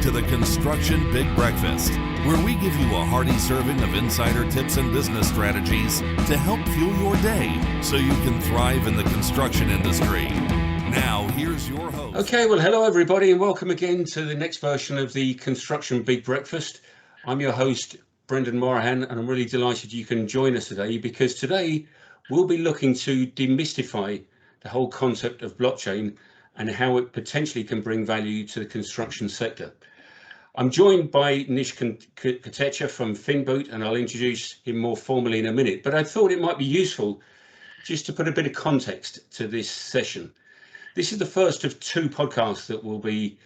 to the Construction Big Breakfast, where we give you a hearty serving of insider tips and business strategies to help fuel your day so you can thrive in the construction industry. Now, here's your host. Okay, well, hello everybody, and welcome again to the next version of the Construction Big Breakfast. I'm your host, Brendan Morahan, and I'm really delighted you can join us today, because today we'll be looking to demystify the whole concept of blockchain and how it potentially can bring value to the construction sector. I'm joined by Nish Kotecha from Finboot, and I'll introduce him more formally in a minute, but I thought it might be useful just to put a bit of context to this session. This is the first of two podcasts that we'll be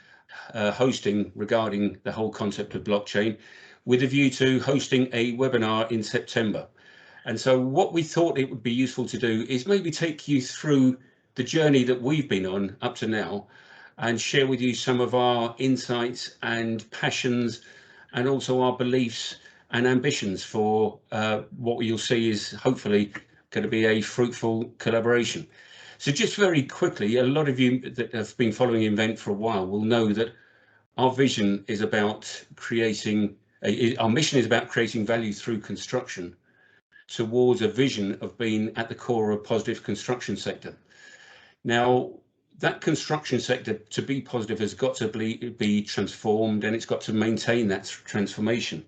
hosting regarding the whole concept of blockchain, with a view to hosting a webinar in September. And so what we thought it would be useful to do is maybe take you through the journey that we've been on up to now and share with you some of our insights and passions, and also our beliefs and ambitions for what you'll see is hopefully going to be a fruitful collaboration. So just very quickly, a lot of you that have been following Invennt for a while will know that our vision is about creating, our mission is about creating value through construction towards a vision of being at the core of a positive construction sector. Now, that construction sector, to be positive, has got to be transformed, and it's got to maintain that transformation.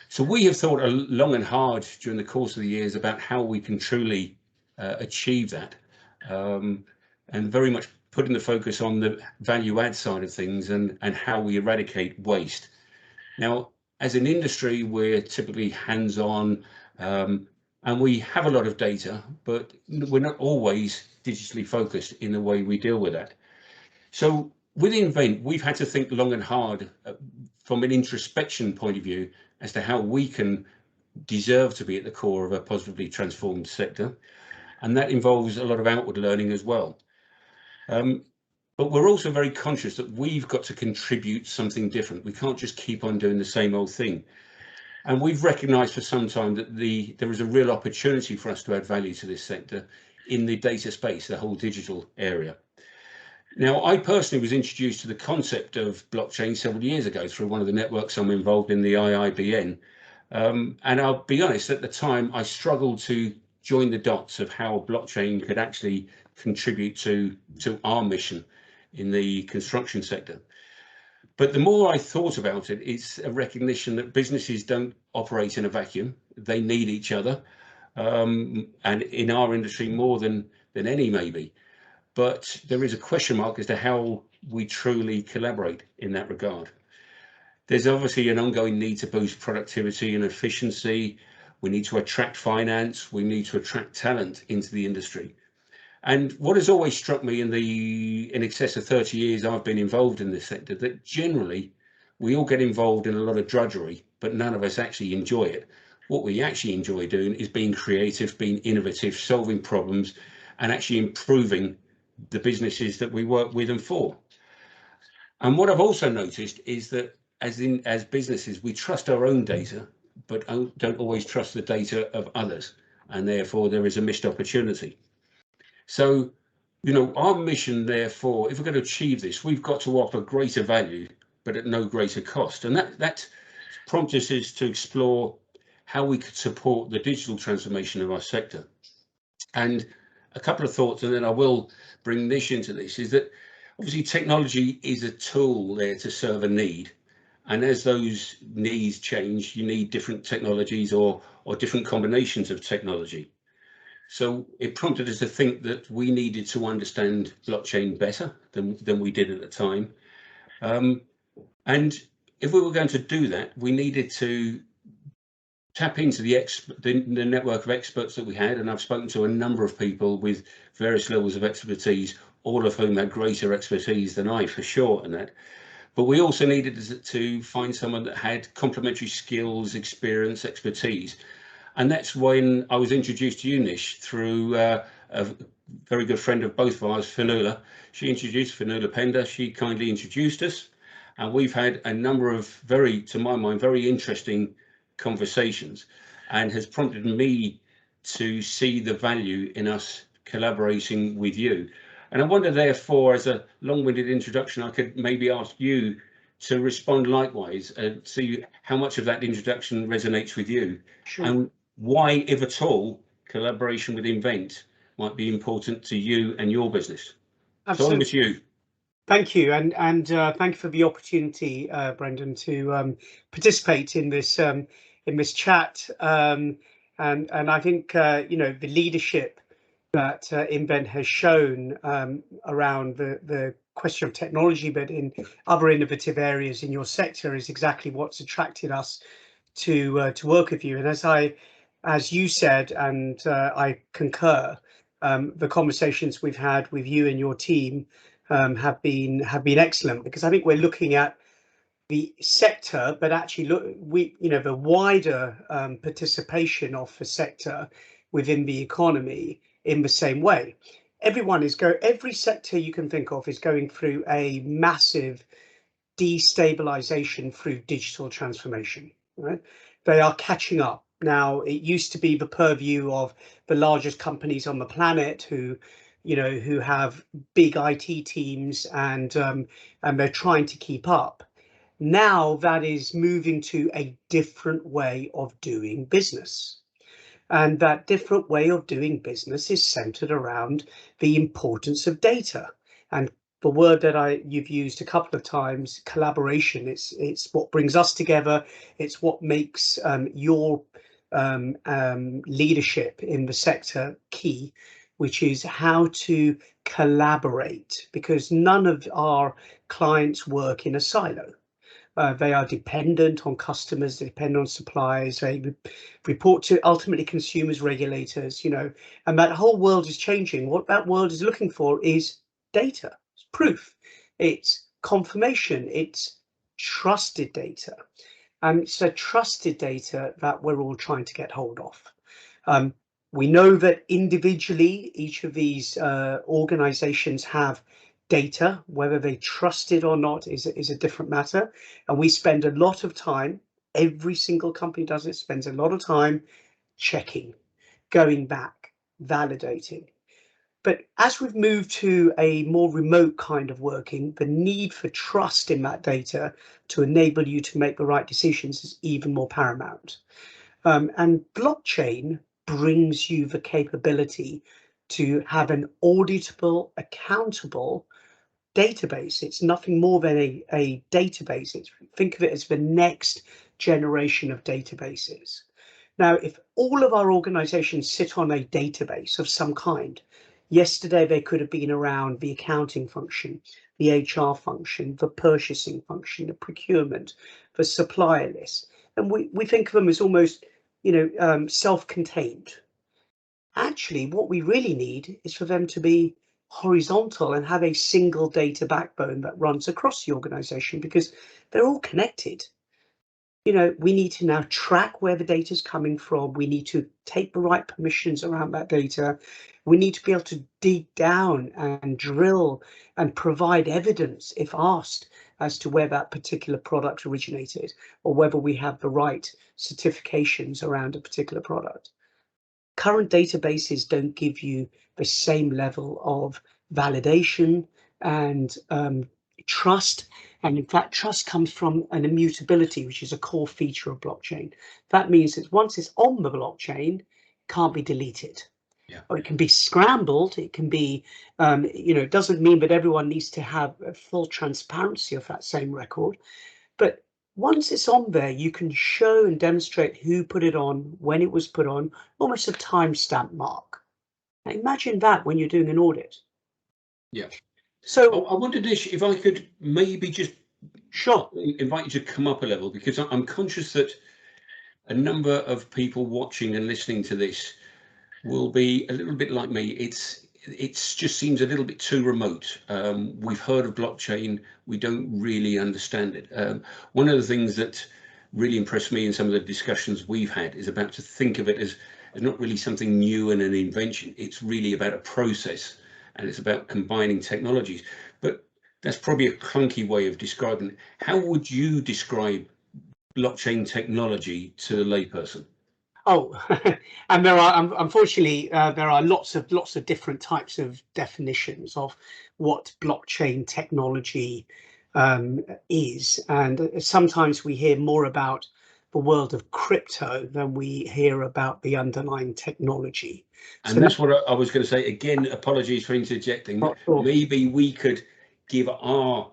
So we have thought long and hard during the course of the years about how we can truly achieve that, and very much putting the focus on the value add side of things and how we eradicate waste. Now, as an industry, we're typically hands-on, and we have a lot of data, but we're not always digitally focused in the way we deal with that. So with Invennt, we've had to think long and hard from an introspection point of view as to how we can deserve to be at the core of a positively transformed sector. And that involves a lot of outward learning as well. But we're also very conscious that we've got to contribute something different. We can't just keep on doing the same old thing. And we've recognised for some time that there is a real opportunity for us to add value to this sector in the data space, the whole digital area. Now, I personally was introduced to the concept of blockchain several years ago through one of the networks I'm involved in, the IIBN. And I'll be honest, at the time, I struggled to join the dots of how blockchain could actually contribute to our mission in the construction sector. But the more I thought about it, it's a recognition that businesses don't operate in a vacuum. They need each other, and in our industry more than any maybe. But there is a question mark as to how we truly collaborate in that regard. There's obviously an ongoing need to boost productivity and efficiency. We need to attract finance. We need to attract talent into the industry. And what has always struck me in excess of 30 years I've been involved in this sector, that generally we all get involved in a lot of drudgery, but none of us actually enjoy it. What we actually enjoy doing is being creative, being innovative, solving problems, and actually improving the businesses that we work with and for. And what I've also noticed is that as businesses, we trust our own data, but don't always trust the data of others. And therefore there is a missed opportunity. So, you know, our mission, therefore, if we're going to achieve this, we've got to offer greater value, but at no greater cost. And that prompted us to explore how we could support the digital transformation of our sector. And a couple of thoughts, and then I will bring Nish into this, is that obviously technology is a tool there to serve a need. And as those needs change, you need different technologies or different combinations of technology. So it prompted us to think that we needed to understand blockchain better than we did at the time. And if we were going to do that, we needed to tap into the network of experts that we had. And I've spoken to a number of people with various levels of expertise, all of whom had greater expertise than I, for sure, in that. But we also needed to find someone that had complementary skills, experience, expertise. And that's when I was introduced to you, Nish, through a very good friend of both of ours, Finula. She introduced Finula Pender. She kindly introduced us. And we've had a number of to my mind, very interesting conversations, and has prompted me to see the value in us collaborating with you. And I wonder, therefore, as a long-winded introduction, I could maybe ask you to respond likewise and see how much of that introduction resonates with you. Sure. And why, if at all, collaboration with Invennt might be important to you and your business. Absolutely. So over to you. Thank you, and thank you for the opportunity, Brendan, to participate in this chat. And I think the leadership that Invennt has shown around the question of technology, but in other innovative areas in your sector, is exactly what's attracted us to work with you. And as you said, and I concur, the conversations we've had with you and your team have been excellent, because I think we're looking at the sector, but actually the wider participation of the sector within the economy in the same way. Every sector you can think of is going through a massive destabilization through digital transformation, right? They are catching up. Now, it used to be the purview of the largest companies on the planet who have big IT teams, and they're trying to keep up. Now that is moving to a different way of doing business. And that different way of doing business is centered around the importance of data. And the word that you've used a couple of times, collaboration, it's what brings us together. It's what makes your leadership in the sector key, which is how to collaborate, because none of our clients work in a silo. They are dependent on customers, they depend on suppliers, they report to ultimately consumers, regulators, and that whole world is changing. What that world is looking for is data, it's proof, it's confirmation, it's trusted data. And it's a trusted data that we're all trying to get hold of. We know that individually, each of these organizations have data. Whether they trust it or not is a different matter. And we spend a lot of time, every single company does it, spends a lot of time checking, going back, validating. But as we've moved to a more remote kind of working, the need for trust in that data to enable you to make the right decisions is even more paramount. And blockchain brings you the capability to have an auditable, accountable database. It's nothing more than a database. Think of it as the next generation of databases. Now, if all of our organizations sit on a database of some kind, yesterday they could have been around the accounting function, the HR function, the purchasing function, the procurement, the supplier list. And we think of them as almost, self-contained. Actually, what we really need is for them to be horizontal and have a single data backbone that runs across the organization, because they're all connected. We need to now track where the data is coming from. We need to take the right permissions around that data. We need to be able to dig down and drill and provide evidence, if asked, as to where that particular product originated, or whether we have the right certifications around a particular product. Current databases don't give you the same level of validation and trust. And in fact, trust comes from an immutability, which is a core feature of blockchain. That means that once it's on the blockchain, it can't be deleted. Yeah. Or it can be scrambled. It can be, it doesn't mean that everyone needs to have a full transparency of that same record. But once it's on there, you can show and demonstrate who put it on, when it was put on, almost a timestamp mark. Now imagine that when you're doing an audit. Yeah. So I wondered, Nish, if I could maybe just invite you to come up a level, because I'm conscious that a number of people watching and listening to this will be a little bit like me. It just seems a little bit too remote. We've heard of blockchain, we don't really understand it. One of the things that really impressed me in some of the discussions we've had is about to think of it as not really something new and an invention. It's really about a process, and it's about combining technologies. But that's probably a clunky way of describing it. How would you describe blockchain technology to the layperson? Oh, and there are, unfortunately, there are lots of different types of definitions of what blockchain technology is. And sometimes we hear more about the world of crypto than we hear about the underlying technology. And that's what I was going to say. Again, apologies for interjecting. Sure. Maybe we could give our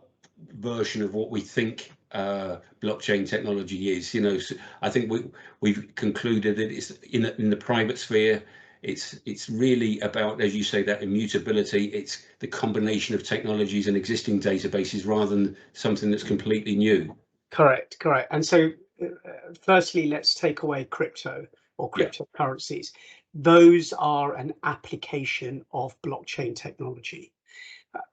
version of what we think blockchain technology is. You know, so I think we've concluded that it's in the private sphere. It's really about, as you say, that immutability. It's the combination of technologies and existing databases rather than something that's completely new. Correct. And so firstly, let's take away crypto or Yeah. cryptocurrencies. Those are an application of blockchain technology.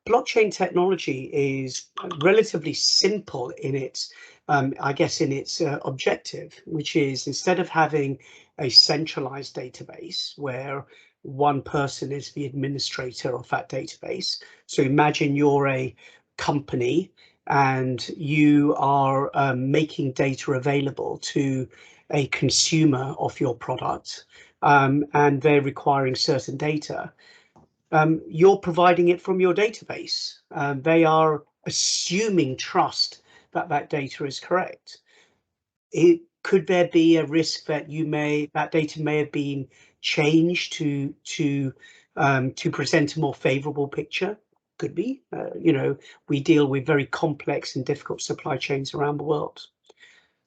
Blockchain technology is relatively simple in its, I guess, in its objective, which is instead of having a centralized database where one person is the administrator of that database. So imagine you're a company and you are making data available to a consumer of your product, and they're requiring certain data. You're providing it from your database. They are assuming trust that that data is correct. Could there be a risk that that data may have been changed to present a more favorable picture? Could be. You know, we deal with very complex and difficult supply chains around the world.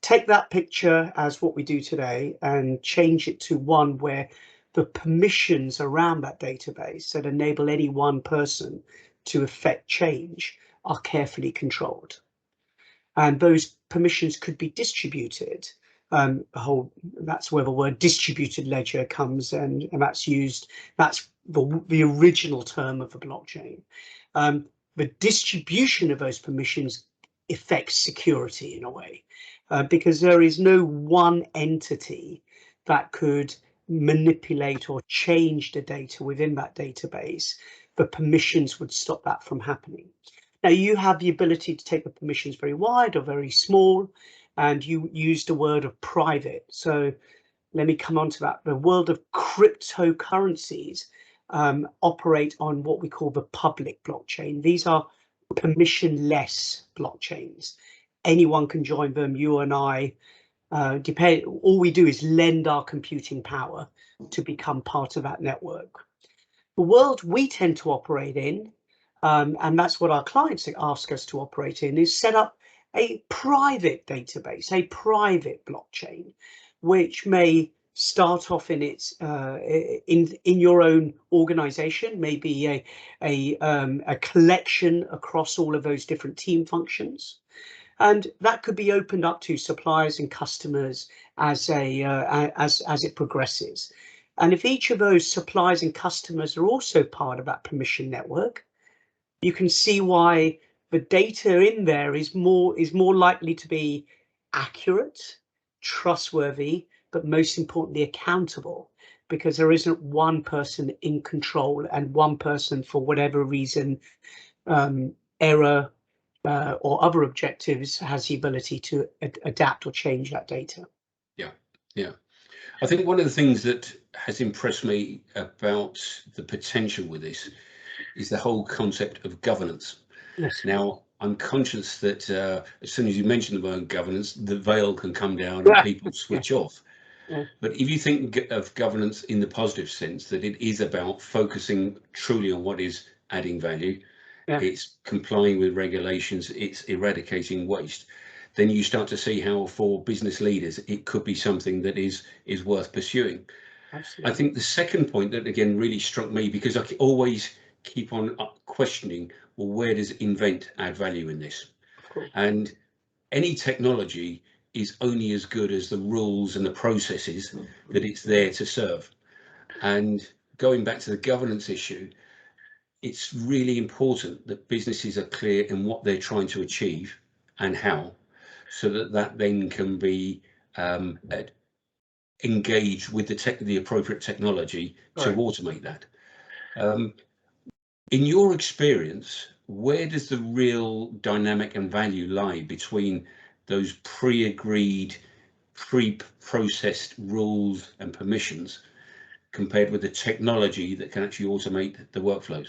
Take that picture as what we do today and change it to one where the permissions around that database that enable any one person to effect change are carefully controlled. And those permissions could be distributed. That's where the word distributed ledger comes, and that's used, that's the original term of the blockchain. The distribution of those permissions affects security in a way, because there is no one entity that could manipulate or change the data within that database. The permissions would stop that from happening. Now you have the ability to take the permissions very wide or very small, and you use the word of private. So let me come on to that. The world of cryptocurrencies operate on what we call the public blockchain. These are permissionless blockchains. Anyone can join them. You and I, all we do is lend our computing power to become part of that network. The world we tend to operate in, and that's what our clients ask us to operate in, is set up a private database, a private blockchain, which may start off in its in your own organization, maybe a collection across all of those different team functions, and that could be opened up to suppliers and customers as it progresses. And if each of those suppliers and customers are also part of that permission network, you can see why the data in there is more likely to be accurate, trustworthy, but most importantly accountable, because there isn't one person in control and one person, for whatever reason, error or other objectives, has the ability to adapt or change that data. Yeah. I think one of the things that has impressed me about the potential with this is the whole concept of governance. Yes. Now, I'm conscious that as soon as you mention the word governance, the veil can come down and people switch off. Yeah. But if you think of governance in the positive sense, that it is about focusing truly on what is adding value, it's complying with regulations, it's eradicating waste, then you start to see how for business leaders it could be something that is worth pursuing. Absolutely. I think the second point that again really struck me, because I always keep on questioning, well, where does Invennt add value in this? Of course. And any technology is only as good as the rules and the processes that it's there to serve. And going back to the governance issue, it's really important that businesses are clear in what they're trying to achieve and how, so that then can be engaged with the appropriate technology to automate that. In your experience, where does the real dynamic and value lie between those pre-agreed, pre-processed rules and permissions compared with the technology that can actually automate the workflows?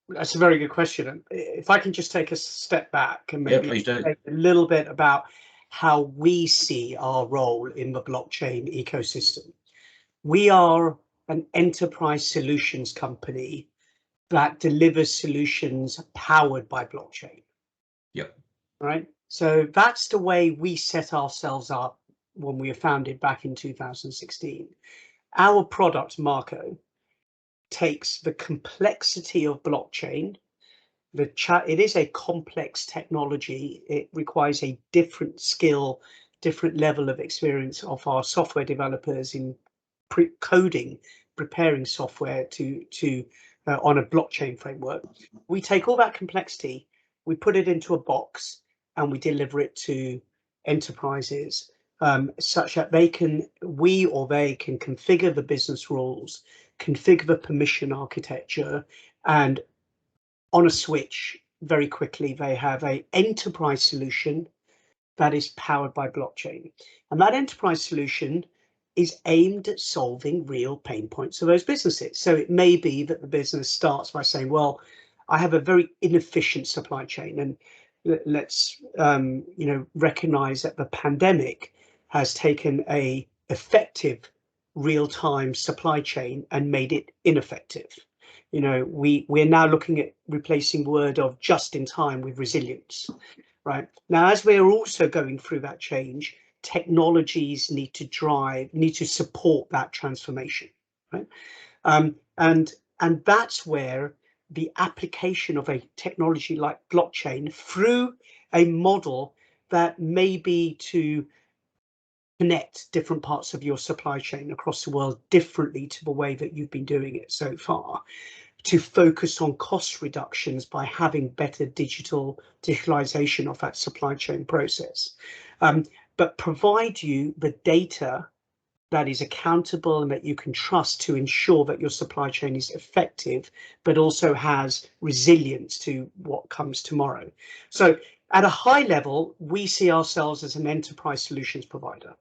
That's a very good question. And if I can just take a step back and maybe please do. say a little bit about how we see our role in the blockchain ecosystem. We are an enterprise solutions company that delivers solutions powered by blockchain. Yep. Right. So that's the way we set ourselves up when we were founded back in 2016. Our product, Marco, takes the complexity of blockchain. It is a complex technology. It requires a different skill, different level of experience of our software developers in coding, preparing software to on a blockchain framework. We take all that complexity, we put it into a box, and we deliver it to enterprises such that they can configure the business rules, configure the permission architecture, and on a switch very quickly they have an enterprise solution that is powered by blockchain. And that enterprise solution is aimed at solving real pain points of those businesses. So it may be that the business starts by saying, well, I have a very inefficient supply chain, and let's recognize that the pandemic has taken a effective real-time supply chain and made it ineffective. We're now looking at replacing the word of just in time with resilience. Right now, as we're also going through that change, technologies need to support that transformation, right? And that's where the application of a technology like blockchain through a model that may be to connect different parts of your supply chain across the world differently to the way that you've been doing it so far, to focus on cost reductions by having better digitalization of that supply chain process, but provide you the data that is accountable and that you can trust to ensure that your supply chain is effective, but also has resilience to what comes tomorrow. So at a high level, we see ourselves as an enterprise solutions provider.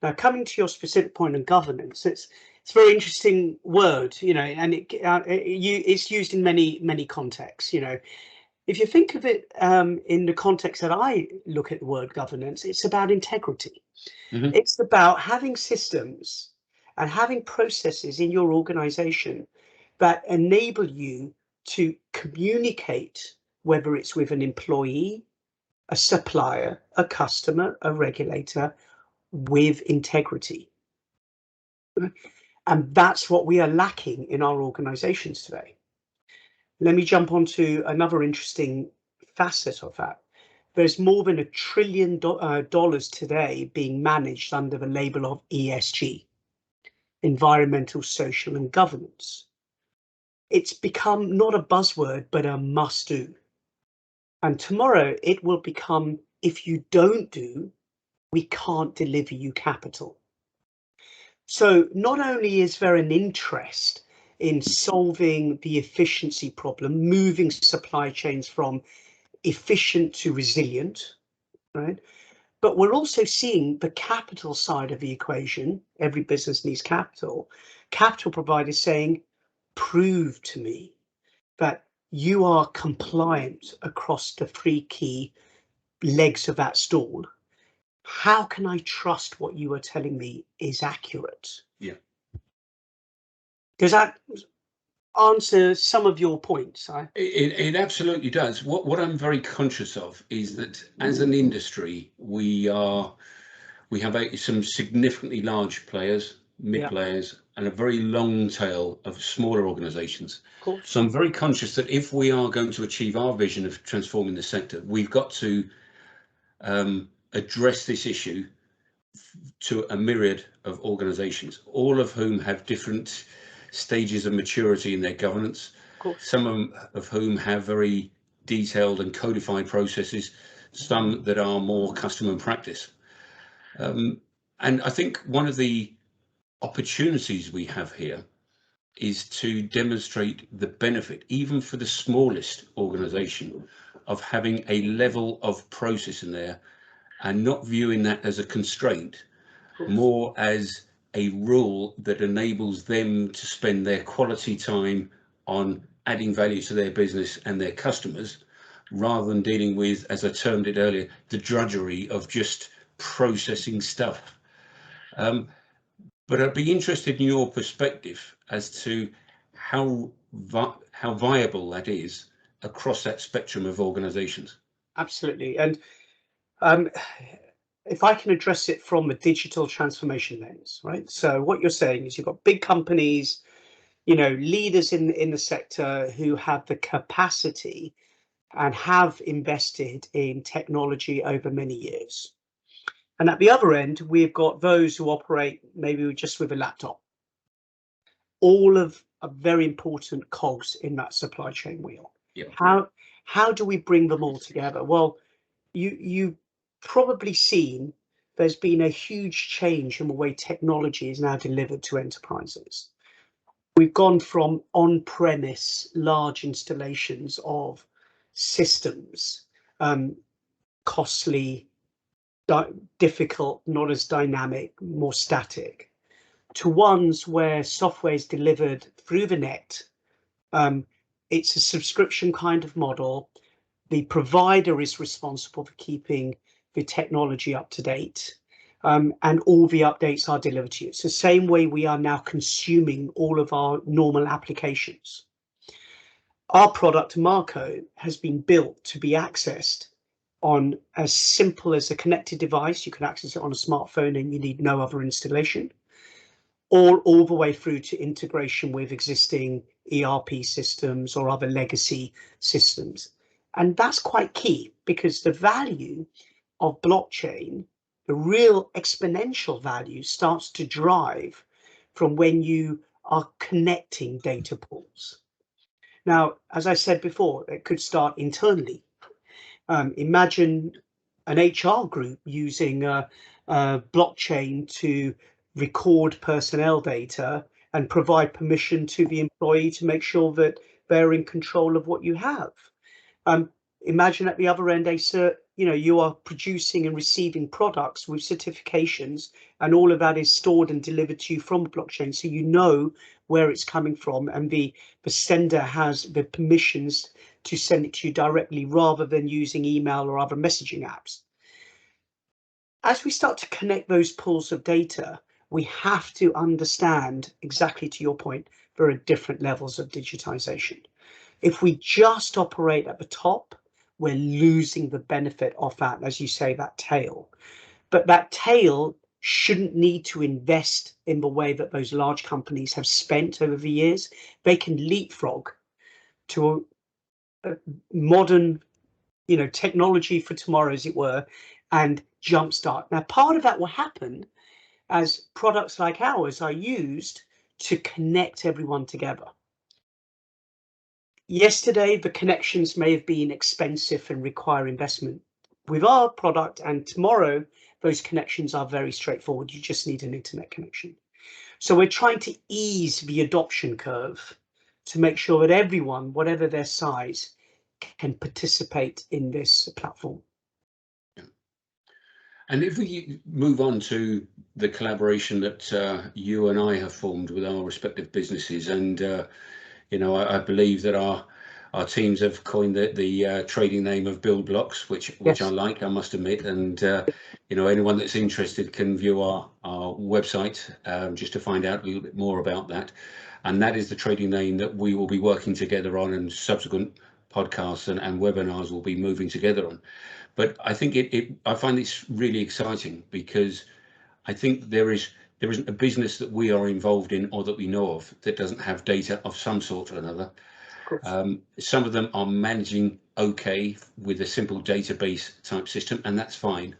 Now, coming to your specific point on governance, it's a very interesting word, and it's used in many contexts. If you think of it in the context that I look at the word governance, it's about integrity. Mm-hmm. It's about having systems and having processes in your organization that enable you to communicate, whether it's with an employee, a supplier, a customer, a regulator, with integrity. And that's what we are lacking in our organizations today. Let me jump onto another interesting facet of that. There's more than $1 trillion today being managed under the label of ESG, environmental, social, and governance. It's become not a buzzword, but a must do. And tomorrow it will become, if you don't do, we can't deliver you capital. So not only is there an interest in solving the efficiency problem, moving supply chains from efficient to resilient, right? But we're also seeing the capital side of the equation. Every business needs capital. Capital providers saying, prove to me that you are compliant across the 3 key legs of that stool. How can I trust what you are telling me is accurate? Yeah. Does that answer some of your points? It absolutely does. What I'm very conscious of is that as an industry, we have some significantly large players, mid players, and a very long tail of smaller organizations. So I'm very conscious that if we are going to achieve our vision of transforming the sector, we've got to address this issue to a myriad of organizations, all of whom have different stages of maturity in their governance, some of whom have very detailed and codified processes, some that are more custom and practice. And I think one of the opportunities we have here is to demonstrate the benefit, even for the smallest organization, of having a level of process in there and not viewing that as a constraint, more as a rule that enables them to spend their quality time on adding value to their business and their customers, rather than dealing with, as I termed it earlier, the drudgery of just processing stuff. But I'd be interested in your perspective as to how viable that is across that spectrum of organizations. Absolutely. And if I can address it from a digital transformation lens, right? So what you're saying is you've got big companies, leaders in the sector who have the capacity and have invested in technology over many years. And at the other end, we've got those who operate maybe just with a laptop. All of a very important cogs in that supply chain wheel. Yep. How do we bring them all together? Well, you probably seen there's been a huge change in the way technology is now delivered to enterprises. We've gone from on-premise large installations of systems, costly, difficult, not as dynamic, more static, to ones where software is delivered through the net. It's a subscription kind of model. The provider is responsible for keeping the technology up to date, and all the updates are delivered to you. It's the same way we are now consuming all of our normal applications. Our product, Marco, has been built to be accessed on as simple as a connected device. You can access it on a smartphone and you need no other installation, all the way through to integration with existing ERP systems or other legacy systems. And that's quite key, because the value of blockchain, the real exponential value, starts to drive from when you are connecting data pools. Now, as I said before, it could start internally. Imagine an HR group using blockchain to record personnel data and provide permission to the employee to make sure that they're in control of what you have. Imagine at the other end, you are producing and receiving products with certifications, and all of that is stored and delivered to you from blockchain, so you know where it's coming from, and the sender has the permissions to send it to you directly rather than using email or other messaging apps. As we start to connect those pools of data, we have to understand, exactly to your point, there are different levels of digitization. If we just operate at the top, we're losing the benefit of that, as you say, that tail. But that tail shouldn't need to invest in the way that those large companies have spent over the years. They can leapfrog to a modern, technology for tomorrow, as it were, and jumpstart. Now, part of that will happen as products like ours are used to connect everyone together. Yesterday, the connections may have been expensive and require investment. With our product, and tomorrow, those connections are very straightforward. You just need an internet connection. So we're trying to ease the adoption curve to make sure that everyone, whatever their size, can participate in this platform. And if we move on to the collaboration that you and I have formed with our respective businesses, and I believe that our teams have coined the trading name of Build Blocks, which Yes. I like, I must admit. And anyone that's interested can view our website just to find out a little bit more about that. And that is the trading name that we will be working together on, and subsequent podcasts and webinars will be moving together on. But I think I find this really exciting, because I think there isn't a business that we are involved in or that we know of that doesn't have data of some sort or another. Some of them are managing okay with a simple database type system, and that's fine.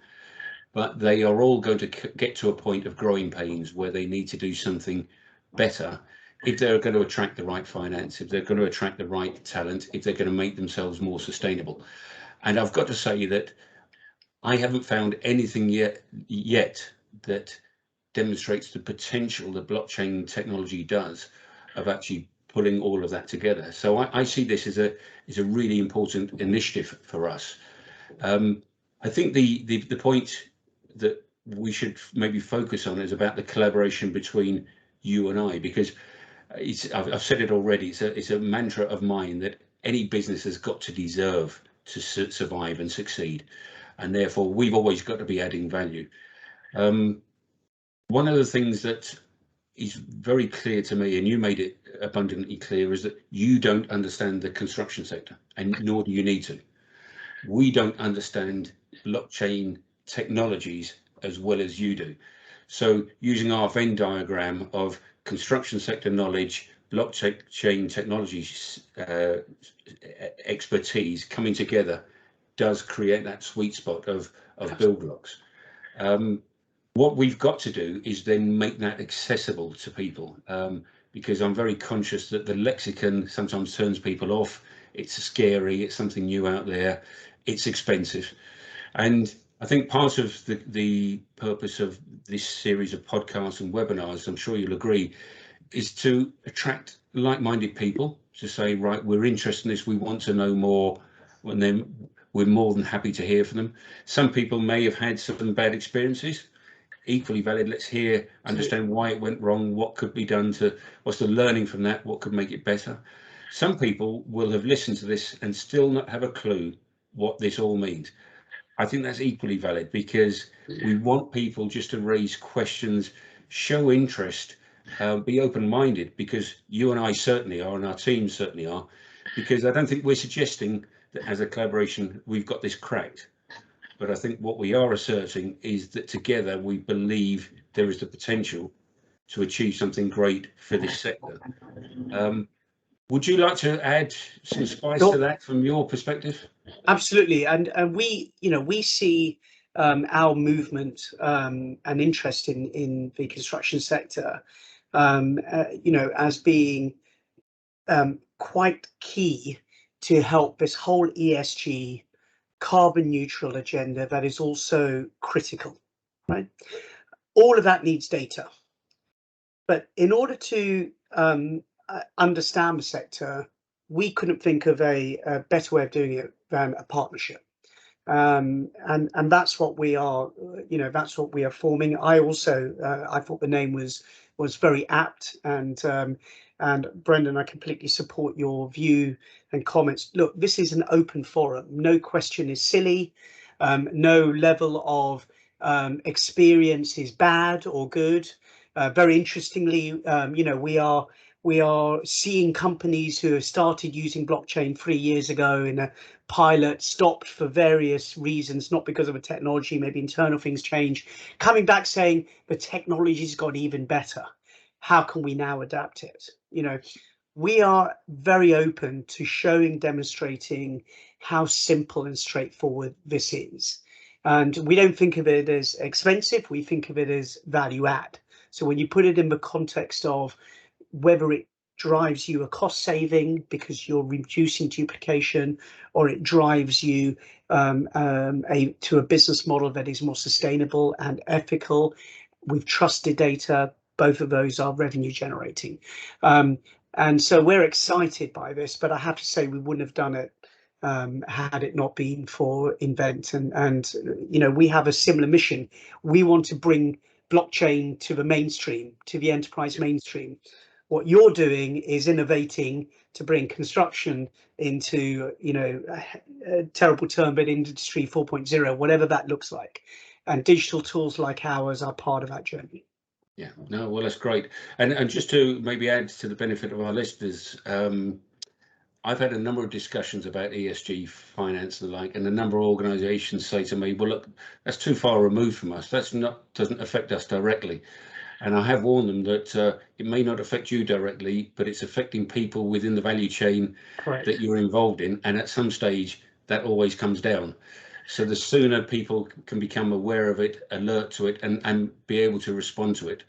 But they are all going to get to a point of growing pains where they need to do something better if they're going to attract the right finance, if they're going to attract the right talent, if they're going to make themselves more sustainable. And I've got to say that I haven't found anything yet that demonstrates the potential that blockchain technology does of actually pulling all of that together. So I see this as a really important initiative for us. I think the point that we should maybe focus on is about the collaboration between you and I, because I've said it already. It's a mantra of mine that any business has got to deserve to survive and succeed, and therefore we've always got to be adding value. One of the things that is very clear to me, and you made it abundantly clear, is that you don't understand the construction sector, and nor do you need to. We don't understand blockchain technologies as well as you do. So using our Venn diagram of construction sector knowledge, blockchain technologies expertise coming together does create that sweet spot of build blocks. What we've got to do is then make that accessible to people, because I'm very conscious that the lexicon sometimes turns people off. It's scary, it's something new out there, it's expensive. And I think part of the purpose of this series of podcasts and webinars, I'm sure you'll agree, is to attract like-minded people to say, right, we're interested in this, we want to know more, and then we're more than happy to hear from them. Some people may have had some bad experiences. Equally valid, let's hear, understand why it went wrong, what could be done to, what's the learning from that, what could make it better. Some people will have listened to this and still not have a clue what this all means. I think that's equally valid, because we want people just to raise questions, show interest, be open-minded, because you and I certainly are, and our team certainly are, because I don't think we're suggesting that as a collaboration we've got this cracked. But I think what we are asserting is that together we believe there is the potential to achieve something great for this sector. Would you like to add some spice to that from your perspective? Absolutely, and we, we see our movement and interest in the construction sector, as being quite key to help this whole ESG carbon neutral agenda that is also critical, right? All of that needs data, but in order to understand the sector, we couldn't think of a better way of doing it than a partnership, and that's what we are. That's what we are forming. I also I thought the name was very apt, and Brendan, I completely support your view and comments. Look, this is an open forum. No question is silly. No level of experience is bad or good. Very interestingly, we are seeing companies who have started using blockchain 3 years ago in a pilot, stopped for various reasons, not because of a technology, maybe internal things change, coming back saying the technology's got even better. How can we now adapt it? We are very open to showing, demonstrating how simple and straightforward this is. And we don't think of it as expensive, we think of it as value add. So when you put it in the context of whether it drives you a cost saving because you're reducing duplication, or it drives you to a business model that is more sustainable and ethical with trusted data, both of those are revenue generating. And so we're excited by this, but I have to say we wouldn't have done it had it not been for Invennt. And we have a similar mission. We want to bring blockchain to the mainstream, to the enterprise mainstream. What you're doing is innovating to bring construction into, a terrible term, but industry 4.0, whatever that looks like. And digital tools like ours are part of that journey. Yeah, no, well, that's great. And just to maybe add to the benefit of our listeners, I've had a number of discussions about ESG finance and the like, and a number of organisations say to me, well, look, that's too far removed from us. Doesn't affect us directly. And I have warned them that it may not affect you directly, but it's affecting people within the value chain Correct. that you're involved in. And at some stage, that always comes down. So the sooner people can become aware of it, alert to it, and be able to respond to it,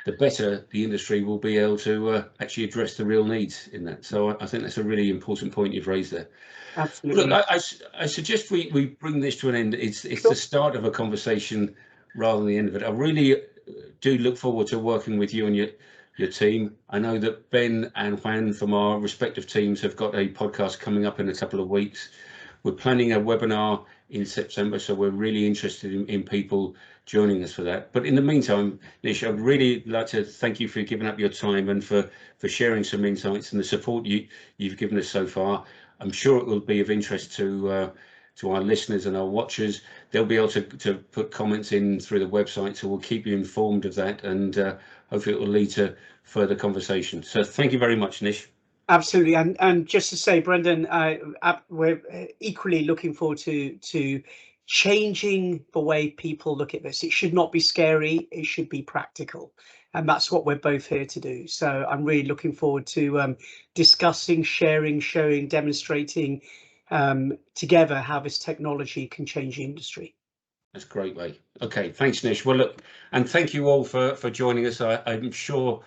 the better the industry will be able to actually address the real needs in that. So I think that's a really important point you've raised there. Absolutely. Look, I suggest we bring this to an end. It's the start of a conversation rather than the end of it. I really do look forward to working with you and your team. I know that Ben and Juan from our respective teams have got a podcast coming up in a couple of weeks. We're planning a webinar in September. So we're really interested in people joining us for that. But in the meantime, Nish, I'd really like to thank you for giving up your time and for sharing some insights and the support you've given us so far. I'm sure it will be of interest to our listeners and our watchers. They'll be able to put comments in through the website, so we'll keep you informed of that, and hopefully it will lead to further conversation. So thank you very much, Nish. Absolutely, and just to say, Brendan, we're equally looking forward to changing the way people look at this. It should not be scary, it should be practical, and that's what we're both here to do. So I'm really looking forward to discussing, sharing, showing, demonstrating together how this technology can change the industry. That's a great way. Okay, thanks, Nish. Well, look, and thank you all for joining us. I'm sure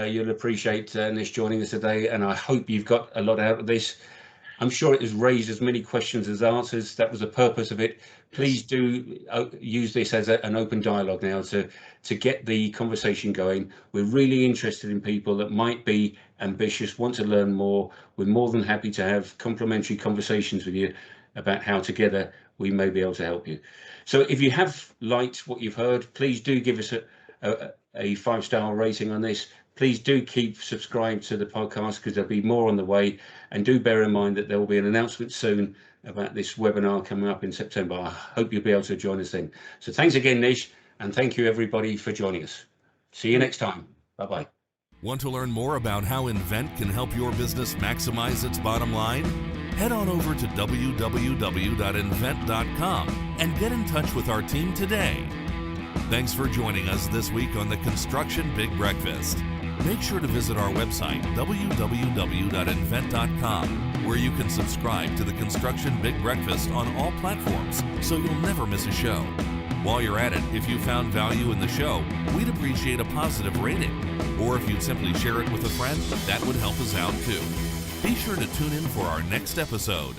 you'll appreciate Nish joining us today, and I hope you've got a lot out of this. I'm sure it has raised as many questions as answers. That was the purpose of it. Please do use this as an open dialogue now to get the conversation going. We're really interested in people that might be ambitious, want to learn more. We're more than happy to have complimentary conversations with you about how together we may be able to help you. So if you have liked what you've heard, please do give us a 5-star rating on this. Please do keep subscribed to the podcast, because there'll be more on the way. And do bear in mind that there will be an announcement soon about this webinar coming up in September. I hope you'll be able to join us then. So thanks again, Nish, and thank you everybody for joining us. See you next time. Bye-bye. Want to learn more about how Invennt can help your business maximize its bottom line? Head on over to www.inventt.com and get in touch with our team today. Thanks for joining us this week on the Construction Big Breakfast. Make sure to visit our website, www.inventt.com, where you can subscribe to the Construction Big Breakfast on all platforms, so you'll never miss a show. While you're at it, if you found value in the show, we'd appreciate a positive rating. Or if you'd simply share it with a friend, that would help us out too. Be sure to tune in for our next episode.